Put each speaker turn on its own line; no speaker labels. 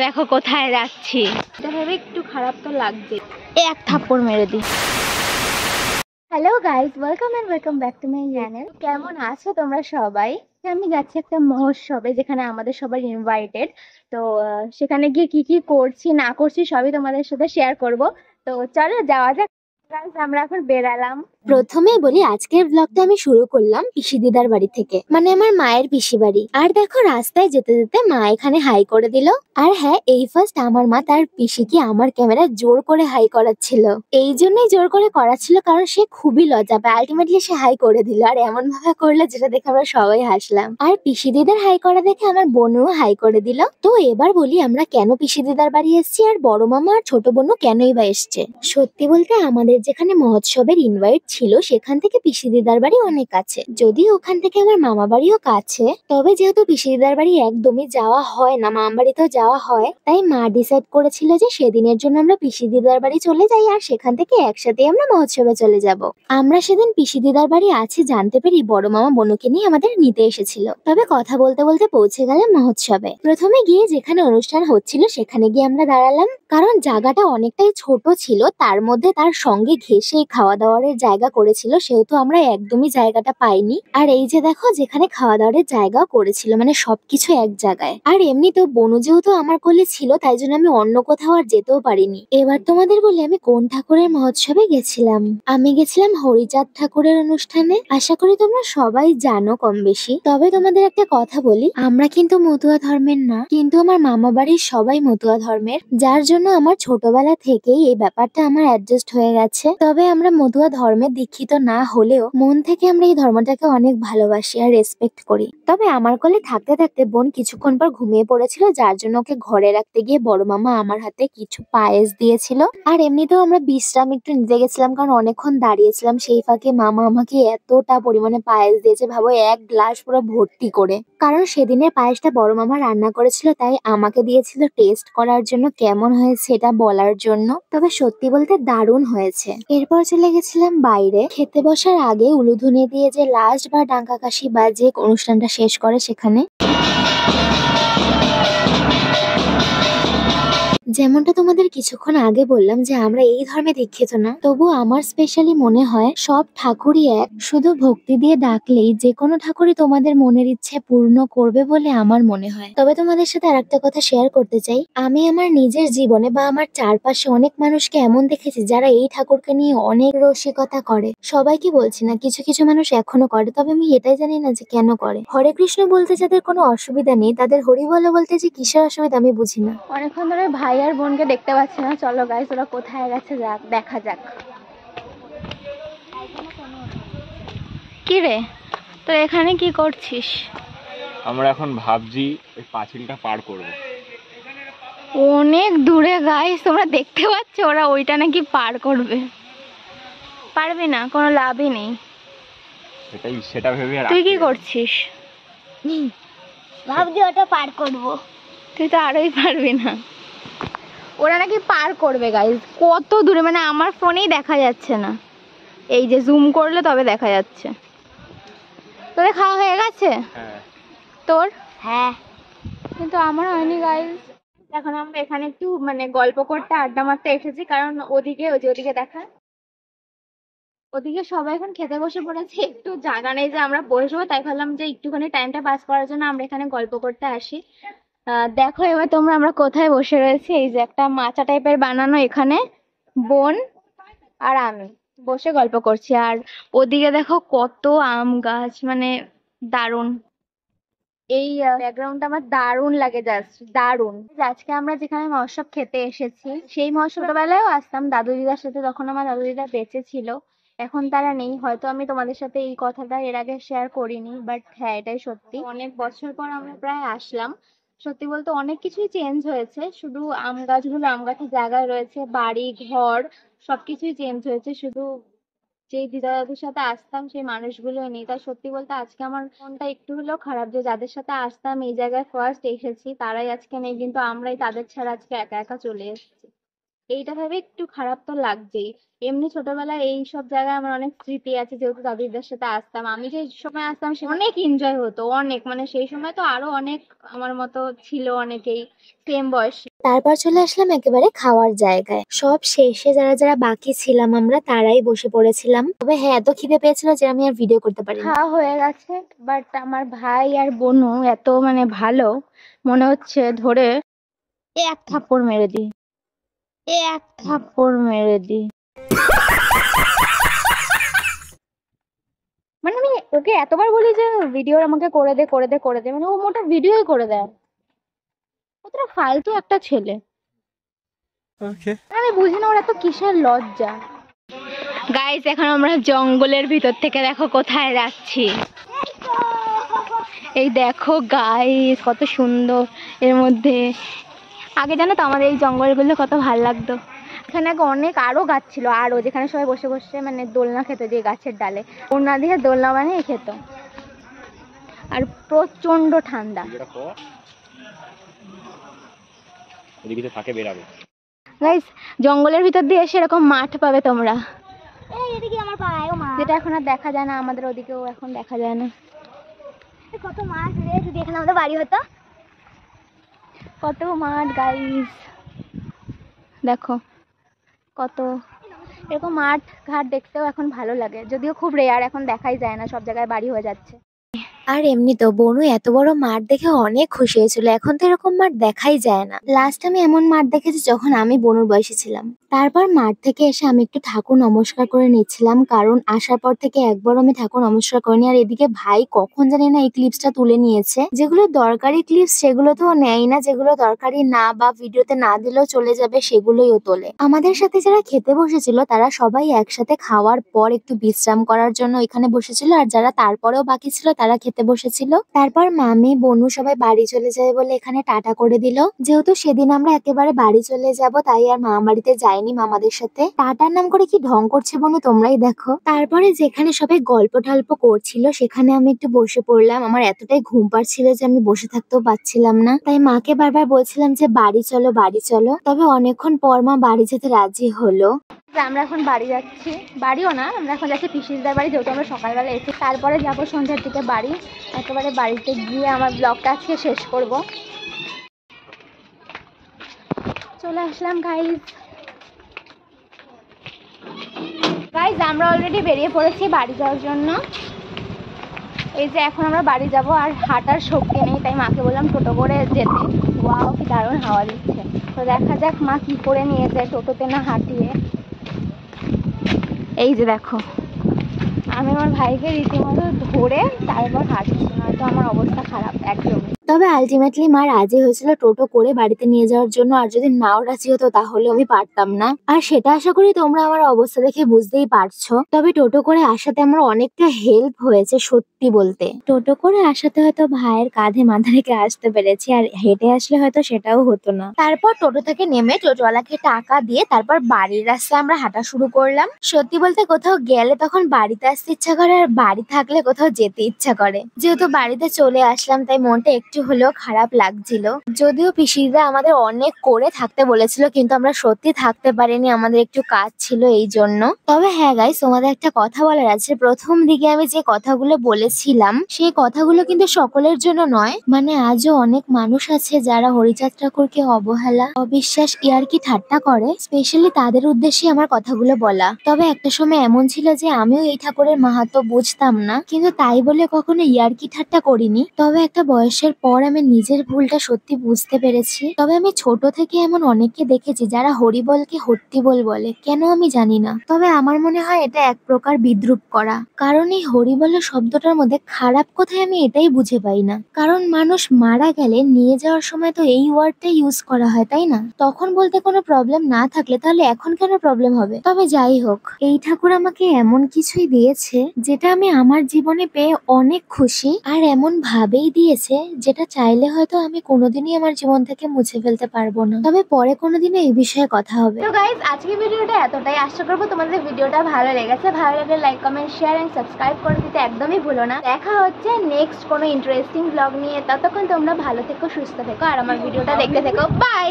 দেখো কোথায় যাচ্ছি, এটা ভেবে একটু খারাপ তো লাগছে। এক থাপ্পড় মেরে দিই। Hello guys, welcome back to my channel. কেমন আছো তোমরা সবাই? আমি যাচ্ছি একটা মহোৎসবে যেখানে আমাদের সবাই ইনভাইটেড। তো সেখানে গিয়ে কি কি করছি না করছি সবই তোমাদের সাথে শেয়ার করব। তো চলো যাওয়া যাক। গাইস আমরা এখন বেরালাম।
প্রথমেই বলি, আজকের ব্লগটা আমি শুরু করলাম পিসি দিদার বাড়ি থেকে, মানে আমার মায়ের পিসি বাড়ি। আর দেখো রাস্তায় যেতে যেতে মা এখানে হাই করে দিল। আর হ্যাঁ, এই ফার্স্ট আমার মা তার পিসিকে আমার ক্যামেরা জোর করে হাই করাচ্ছিল। এই জন্যই জোর করে করাচ্ছিল কারণ সে খুবই লজ্জা পায়। আলটিমেটলি সে হাই করে দিল, আর এমন ভাবে করলো যেটা দেখে আমরা সবাই হাসলাম। আর পিসি দিদার হাই করা দেখে আমার বোনও হাই করে দিল। তো এবার বলি, আমরা কেন পিসি দিদার বাড়ি এসেছি আর বড় মামা আর ছোট বোনও কেনই বা এসছে। সত্যি বলতে আমাদের যেখানে মহোৎসবের ইনভাইট ছিল সেখান থেকে পিসি দিদার বাড়ি অনেক কাছে, যদিও ওখান থেকে আমার মামা বাড়িও কাছে। তবে যেহেতু পিসি দিদার বাড়ি একদমই যাওয়া হয় না, মামা বাড়িতেও যাওয়া হয়, তাই মা ডিসাইড করেছিল যে সেদিনের জন্য আমরা পিসি দিদার বাড়ি চলে যাই আর সেখান থেকে একসাথে আমরা মহোৎসবে চলে যাব। আমরা সেদিন পিসি দিদার বাড়ি আছে জানতে পেরে বড় মামা বোনকে নিয়ে আমাদের নিতে এসেছিল। তবে কথা বলতে বলতে পৌঁছে গেলাম মহোৎসবে। প্রথমে গিয়ে যেখানে অনুষ্ঠান হচ্ছিল সেখানে গিয়ে আমরা দাঁড়ালাম, কারণ জায়গাটা অনেকটাই ছোট ছিল, তার মধ্যে তার সঙ্গে ঘেঁষে খাওয়া দাওয়ার জায়গা করেছিল, সেহেতু আমরা একদমই জায়গাটা পাইনি। আর এই যে দেখো, যেখানে খাওয়া দাওয়ার জায়গা করেছিল, মানে সবকিছু এক জায়গায়। আর এমনি তো বনু যেহেতু আমার কোলে ছিল, তাই জন্য আমি অন্য কোথাও আর যেতেও পারিনি। এবার তোমাদের বলি আমি কোন ঠাকুরের মহোৎসবে গেছিলাম। আমি গেছিলাম হরিচাঁদ ঠাকুরের অনুষ্ঠানে। আশা করি তোমরা সবাই জানো কম বেশি। তবে তোমাদের একটা কথা বলি, আমরা কিন্তু মতুয়া ধর্মের না, কিন্তু আমার মামা বাড়ির সবাই মতুয়া ধর্মের, যার জন্য আমার ছোটবেলা থেকেই এই ব্যাপারটা আমার অ্যাডজাস্ট হয়ে গেছে। তবে আমরা মতুয়া ধর্মের দীক্ষিত না হলেও মন থেকে আমরা এই ধর্মটাকে অনেক ভালোবাসি আর রেসপেক্ট করি। তবে আমার কোলে থাকতে থাকতে বোন কিছুক্ষণ পর ঘুমিয়ে পড়েছিল, যার জন্য ওকে ঘরে রাখতে গিয়ে বড় মামা আমার হাতে কিছু পায়েস দিয়েছিল। আর এমনিতেও আমরা বিশ্রাম একটু নিতে গেছিলাম, কারণ অনেকক্ষণ দাঁড়িয়েছিলাম। সেই ফাঁকে মামা আমাকে এতটা পরিমাণে পায়েস দিয়েছে, ভাবো এক গ্লাস পুরো ভর্তি করে। কারণ সেদিনের পায়েসটা বড় মামা রান্না করেছিল, তাই আমাকে দিয়েছিল টেস্ট করার জন্য কেমন হয়েছে এটা বলার জন্য। তবে সত্যি বলতে দারুণ হয়েছে। এরপর চলে গেছিলাম বাইরে। খেতে বসার আগে উলুধুনি দিয়ে যে লাস্ট বা ডাঙ্কা কাশি বাজে অনুষ্ঠানটা শেষ করে সেখানে, যেমনটা তোমাদের কিছুক্ষণ আগে বললাম যে আমরা এই ধর্মে দীক্ষিত না, তবু আমার স্পেশালি মনে হয় সব ঠাকুরই এক। শুধু ভক্তি দিয়ে ডাকলেই যে কোনো ঠাকুরই তোমাদের মনের ইচ্ছে পূর্ণ করবে বলে আমার মনে হয়। তবে তোমাদের সাথে আরেকটা কথা শেয়ার করতে চাই, আমি আমার নিজের জীবনে বা আমার চারপাশে অনেক মানুষকে এমন দেখেছি যারা এই ঠাকুরকে নিয়ে অনেক রসিকতা করে। সবাইকে বলছি না, কিছু কিছু মানুষ এখনো করে, তবে আমি এটাই জানি না যে কেন করে। হরে কৃষ্ণ বলতে যাদের কোনো অসুবিধা নেই, তাদের হরি বলো বলতে যে কিসের অসুবিধা আমি বুঝি না।
অনেকক্ষণ ধরে ভাই আর বোনকে দেখতে পাচ্ছি না। চলো গাইস ওরা কোথায় গেছে যাক, দেখা যাক। কি রে, তো এখানে কি করছিস?
আমরা এখন ভাবছি ওই পাঁচিলটা পার করব।
অনেক দূরে গাইস, তোমরা দেখতে পাচ্ছ ওরা ওইটা নাকি পার করবে। পারবি না, কোনো লাভই নেই।
সেটা ভেবে
তুই কি করছিস?
ভাবছি ওটা পার করব।
তুই তো আরোই পারবি না। ওরা নাকি পার করবে গাইস, কত দূরে, মানে আমার ফোনেই দেখা যাচ্ছে না। এই যে জুম করলে তবে দেখা যাচ্ছে। তোদের খাওয়া হয়ে গেছে?
হ্যাঁ।
তোর?
হ্যাঁ।
কিন্তু আমার হয়নি গাইস। এখন আমরা এখানে একটু মানে গল্প করতে আড্ডা মারতে এসেছি, কারণ ওদিকে ওই যে ওদিকে দেখা, ওদিকে সবাই এখন খেতে বসে পড়েছে। একটু জায়গা নেই যে আমরা বসবো, তাই ভাবলাম যে একটুখানি টাইমটা পাস করার জন্য আমরা এখানে গল্প করতে আসি। দেখো এবার তোমরা আমরা কোথায় বসে রয়েছি। এই যে একটা মাচা টাইপের বানানো, এখানে বোন আর আমি বসে গল্প করছি। আর ওদিকে দেখো কত আম গাছ, মানে দারুণ। এই ব্যাকগ্রাউন্ডটা আমার দারুণ লাগে, জাস্ট দারুণ। আজকে আমরা যেখানে মহোৎসব খেতে এসেছি সেই মহোৎসব ছোটবেলায়ও আসতাম দাদু দিদার সাথে, তখন আমার দাদু দিদা বেঁচে ছিল। এখন তারা নেই, হয়তো আমি তোমাদের সাথে এই কথাটা এর আগে শেয়ার করিনি, বাট হ্যাঁ এটাই সত্যি। অনেক বছর পর আমরা প্রায় আসলাম। সত্যি বলতে অনেক কিছুই চেঞ্জ হয়েছে, শুধু আম গাছগুলো আম গাছের জায়গায় রয়েছে, বাড়ি ঘর সবকিছুই চেঞ্জ হয়েছে, শুধু যেই দিদা দাদুর সাথে আসতাম সেই মানুষগুলো নেই। তাই সত্যি বলতে আজকে আমার মনটা একটু হলেও খারাপ যে যাদের সাথে আসতাম, এই জায়গায় ফার্স্ট এসেছি, তারাই আজকে নেই, কিন্তু আমরাই তাদের ছাড়া আজকে একা একা চলে এসেছি। এইটা ভেবে একটু খারাপ তো লাগছেই। এমনি ছোটবেলায় এই সব জায়গায় আমার অনেক স্মৃতি আছে, যেহেতু দাদিদের সাথে আসতাম। আমি যে সময় আসতাম সে অনেক এনজয় হতো, অনেক, মানে সেই সময় তো আরো অনেক আমার মতো ছিল অনেকেই সেম বয়সী।
তারপর চলে আসলাম একেবারে খাওয়ার জায়গায়। সব শেষে যারা যারা বাকি ছিলাম আমরা তারাই বসে পড়েছিলাম। তবে হ্যাঁ, এত খিদে পেয়েছিল যে আমি আর ভিডিও করতে পারিনি।
খাওয়া হয়ে গেছে, বাট আমার ভাই আর বোনু এত মানে ভালো, মনে হচ্ছে ধরে এক থাপ্পড় মেরে দি, এক থাপ্পড় মেরে দি। মানে আমি ওকে এতবার বলি যে ভিডিও আমাকে করে দে করে দে করে দে, মানে ও মোটা ভিডিওই করে দেয়। কতটা ফালতু একটা ছেলে, আমি বুঝি না ওর এত কিসের লজ্জা। গাইস, এখন আমরা জঙ্গলের ভিতর থেকে দেখো কোথায় যাচ্ছি। এই দেখো গাইস, কত সুন্দর এর মধ্যে। আগে জানো তো আমাদের এই জঙ্গলগুলো কত ভালো লাগতো। এখানে আগে অনেক আরো গাছ ছিল, আরো, যেখানে সবাই বসে বসে মানে দোলনা খেত, যে গাছের ডালে ওনা দিয়ে দোলনা বানিয়ে খেত। আর প্রচন্ড ঠান্ডা। গাইস, জঙ্গলের ভিতর দিয়ে এসে এরকম মাঠ পাবে তোমরা, যেটা এখন আর দেখা যায় না। আমাদের ওদিকেও এখন দেখা যায় না।
কত মাছ রে, যদি এখানে আমাদের বাড়ি হতো।
কত মাঠ গাইস, দেখো কত। এরকম মাঠ ঘাট দেখতেও এখন ভালো লাগে, যদিও খুব রেয়ার, এখন দেখাই যায় না, সব জায়গায় বাড়ি হয়ে যাচ্ছে।
আর এমনি তো বনু এত বড় মাঠ দেখে অনেক খুশি হয়েছিল। এখন তো এরকম মাঠ দেখাই যায় না। লাস্ট আমি এমন মাঠ দেখেছি যখন আমি বনুর বয়সী ছিলাম। তারপর মাঠ থেকে এসে আমি একটু ঠাকুর নমস্কার করে নিচ্ছিলাম, কারণ আসার পর থেকে একবার আমি ঠাকুর নমস্কার করিনি। আর এদিকে ভাই কখন জানি না এই ক্লিপসটা তুলে নিয়েছে। যেগুলো দরকারি ক্লিপস সেগুলো তো নেয় না, যেগুলো দরকারি না বা ভিডিওতে না দিলেও চলে যাবে সেগুলোই ও তোলে। আমাদের সাথে যারা খেতে বসেছিল তারা সবাই একসাথে খাওয়ার পর একটু বিশ্রাম করার জন্য এখানে বসেছিল, আর যারা তারপরেও বাকি ছিল তারা খেতে বসেছিল। তারপর মামি বনু সবাই বাড়ি চলে যায় বলে এখানে টাটা করে দিল। যেহেতু সেদিন আমরা একেবারে বাড়ি চলে যাব, তাই আর মামা বাড়িতে যাইনি মামাদের সাথে। টাটার নাম করে কি ঢং করছে বনু, তোমরাই দেখো। তারপরে যেখানে সবাই গল্প টল্প করছিল সেখানে আমি একটু বসে পড়লাম। আমার এতটাই ঘুম পাচ্ছিল যে আমি বসে থাকতেও পারছিলাম না, তাই মাকে বারবার বলছিলাম যে বাড়ি চলো বাড়ি চলো। তবে অনেকক্ষণ পর মা বাড়ি যেতে রাজি হলো।
আমরা এখন বাড়ি যাচ্ছি, বাড়িও না, আমরা এখন যাচ্ছি পিসিসদার বাড়ি, যেহেতু আমরা সকালবেলা এসে। তারপরে যাবো সন্ধ্যার দিকে বাড়ি। একেবারে বাড়িতে গিয়ে আমার ব্লগটা আজকে শেষ করব। চলে আসলাম গাইজ। আমরা অলরেডি বেরিয়ে পড়েছি বাড়ি যাওয়ার জন্য। এই যে এখন আমরা বাড়ি যাব, আর হাঁটার শক্তি নেই, তাই মাকে বললাম টোটো করে যেতে। ওয়াও, কি দারুণ হাওয়া দিচ্ছে। তো দেখা যাক মা কি করে নিয়ে যায়, টোটোতে না হাঁটিয়ে। এই যে দেখো, আমি আমার ভাইকে রীতিমতো ধরে তারপর হাঁটছি, নয়তো আমার অবস্থা খারাপ একদম।
তবে আলটিমেটলি মা রাজি হয়েছিল টোটো করে বাড়িতে নিয়ে যাওয়ার জন্য, আর যদি নাও রাজি হতো তাহলে আমি পারতাম না। আর সেটা আশা করি তোমরা আমার অবস্থা দেখে বুঝতেই পারছো। তবে টোটো করে আসাতে আমার অনেকটা হেল্প হয়েছে সত্যি বলতে। টোটো করে আসাতে হয়তো ভাইয়ের কাঁধে মাথা রেখে আসতে পেরেছি, আর হেঁটে আসলে হয়তো সেটাও হতো না। তারপর টোটো থেকে নেমে টোটোওয়ালাকে টাকা দিয়ে তারপর বাড়ির রাস্তায় আমরা হাঁটা শুরু করলাম। সত্যি বলতে কোথাও গেলে তখন বাড়িতে আসতে ইচ্ছা করে, আর বাড়ি থাকলে কোথাও যেতে ইচ্ছা করে। যেহেতু বাড়িতে চলে আসলাম তাই মনটা একটু হলেও খারাপ লাগছিল। যদিও পিসিরা আমাদের অনেক করে থাকতে বলেছিল, কিন্তু আমরা সত্যি থাকতে পারিনি, আমাদের একটু কাজ ছিল এই জন্য। তবে হ্যাঁ গাইস, তোমাদের একটা কথা বলার আছে। প্রথম দিকে আমি যে কথাগুলো বলেছিলাম সেই কথাগুলো কিন্তু সকলের জন্য নয়। মানে আজও অনেক মানুষ আছে যারা হরিচাঁদ ঠাকুরকে অবহেলা, অবিশ্বাস, ইয়ার্কি ঠাট্টা করে। স্পেশালি তাদের উদ্দেশ্যে আমার কথাগুলো বলা। তবে একটা সময় এমন ছিল যে আমিও এই ঠাকুরের মাহাত্ম্য বুঝতাম না, কিন্তু তাই বলে কখনো ইয়ার্কি ঠাট্টা করিনি। তবে একটা বয়সের পর আমি নিজের ভুলটা সত্যি বুঝতে পেরেছি। তবে আমি ছোট থেকে এমন অনেককে দেখেছি যারা হরিবলকে হট্টিবল বলে, কেন আমি জানি না। তবে আমার মনে হয় এটা এক প্রকার বিদ্রুপ করা, কারণ এই হরিবল শব্দটার মধ্যে খারাপ কোথায় আমি এটাই বুঝে পাই না। কারণ মানুষ মারা গেলে নিয়ে যাওয়ার সময় তো এই ওয়ার্ডটা ইউজ করা হয়, তাই না? তখন বলতে কোনো প্রবলেম না থাকলে তাহলে এখন কেন প্রবলেম হবে? তবে যাই হোক, এই ঠাকুর আমাকে এমন কিছুই দিয়েছে যেটা আমি আমার জীবনে পেয়ে অনেক খুশি, আর এমন ভাবেই দিয়েছে যেটা চাইলে হয়তো আমি কোনোদিনই আমার জীবন থেকে মুছে ফেলতে পারবো না। তবে পরে কোনোদিনও এই বিষয়ে কথা হবে।
তো গাইজ, আজকে ভিডিওটা এতটাই। আশা করবো তোমাদের ভিডিওটা ভালো লেগেছে। ভালো লাগলে like, comment, share and subscribe করে দিতে একদমই ভুলো না। দেখা হচ্ছে নেক্সট কোনো ইন্টারেস্টিং ব্লগ নিয়ে। ততক্ষণ তোমরা ভালো থেকো, সুস্থ থেকো, আর আমার ভিডিওটা দেখতে থেকো। বাই।